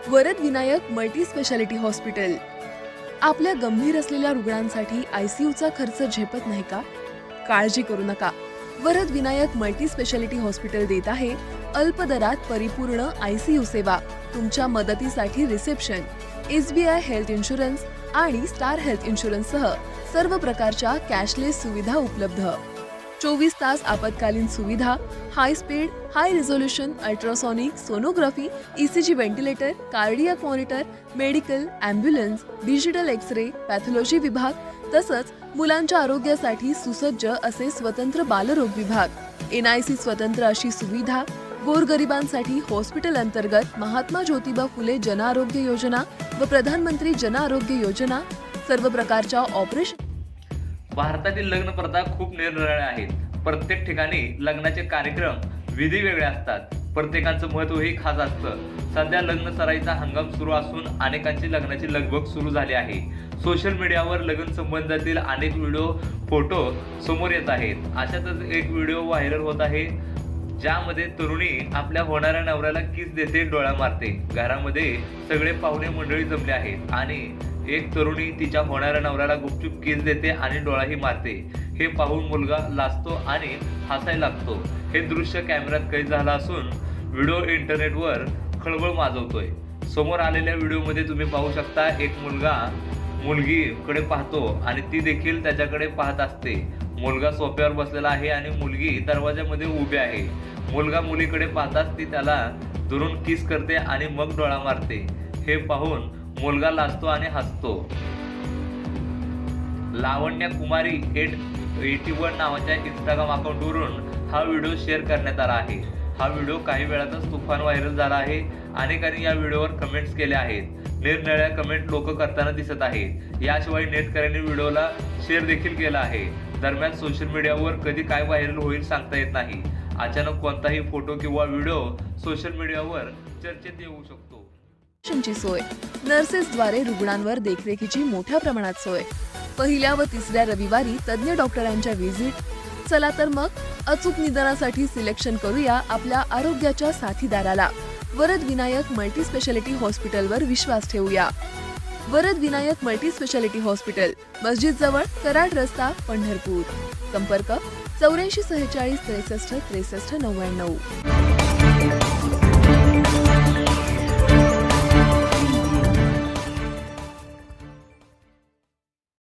Varad Vinayak multi speciality hospital आपल्या गंभीर असलेल्या रुग्णांसाठी आयसीयूचा खर्च झेपत नाही का? काळजी करू नका. Varad Vinayak multi speciality hospital देत आहे अल्प दरात परिपूर्ण आयसीयू सेवा. तुमच्या मदतीसाठी रिसेप्शन, SBI हेल्थ इन्शुरन्स आणि स्टार हेल्थ इन्शुरन्स सह सर्व प्रकारच्या कॅशलेस सुविधा उपलब्ध. 24 तास आपत्कालीन सुविधा, high speed, high resolution ultrasonic sonography, ECG ventilator, cardiac monitor, medical, ambulance, digital X-ray, pathology विभाग तसंच मुलांच्या आरोग्यासाठी सुसज्ज असे स्वतंत्र बालरोग विभाग. NIC स्वतंत्र अशी सुविधा. गोरगरिबांसाठी हॉस्पिटल अंतर्गत महात्मा ज्योतिबा फुले जन आरोग्य योजना व प्रधानमंत्री जन आरोग्य योजना. सर्व प्रकारच्या ऑपरेशन. भारतातील लग्न प्रथा खूप निरनिराळ्या आहेत. प्रत्येक ठिकाणी लग्नाचे कार्यक्रम विधी वेगळे असतात. प्रत्येकाचं महत्त्वही खास असतं. सध्या लग्न सराईचा हंगाम सुरू असून अनेकांची लग्नाची लगबग सुरू झाली आहे. सोशल मीडियावर लग्न संबंधातील अनेक व्हिडिओ, फोटो समोर येत आहेत. अशातच एक व्हिडिओ व्हायरल होत आहे ज्यामध्ये तरुणी आपल्या होणाऱ्या नवऱ्याला किस देते, डोळा मारते. घरामध्ये सगळे पाहुणे मंडळी जमले आहेत आणि एक तरुणी तिच्या होणाऱ्या नवऱ्याला गुपचूप किस देते आणि डोळाही मारते. हे पाहून मुलगा लाजतो आणि हसायला लागतो. हे दृश्य कॅमेऱ्यात कैद झालं असून व्हिडिओ इंटरनेटवर खळबळ माजवतोय. समोर आलेल्या व्हिडिओमध्ये तुम्ही पाहू शकता एक मुलगा मुलगीकडे पाहतो आणि ती देखील त्याच्याकडे पाहत असते. मुलगा सोफ्यावर बसलेला आहे आणि मुलगी दरवाजामध्ये उभी आहे. मुलगा मुलीकडे पाहताच ती त्याला दुरून किस करते आणि मग डोळा मारते. हे पाहून मुलगा लाजतो आणि हसतो. लावण्या कुमारी 881 नावाच्या इंस्टाग्राम अकाउंटवरून हा व्हिडिओ शेअर करण्यात आला आहे. हा व्हिडिओ काही वेळातच तुफान व्हायरल झाला आहे. अनेकांनी या व्हिडिओवर कमेंट्स केल्या आहेत. निरनिराळ्या कमेंट लोक करताना दिसत आहेत. याशिवाय नेटकऱ्यांनी व्हिडिओला शेअर देखील केला आहे. दरम्यान सोशल मीडियावर कधी काय व्हायरल होईल सांगता येत नाही. अचानक कोणताही फोटो किंवा व्हिडिओ सोशल मीडियावर चर्चेत येऊ शकतो. सोय, नर्सेसद्वारे रुग्णांवर देखरेखीची मोठ्या प्रमाणात सोय. पहिल्या व तिसऱ्या रविवारी तज्ञ डॉक्टरांच्या व्हिजिट. चला तर मग अचूक निदानासाठी सिलेक्शन करूया आपल्या आरोग्याच्या साथीदाराला. वरद विनायक मल्टी स्पेशालिटी हॉस्पिटलवर विश्वास ठेवूया. Varad Vinayak multi speciality hospital, मस्जिद जवळ, कराड रस्ता, पंढरपूर. संपर्क 84 46 63 63 99.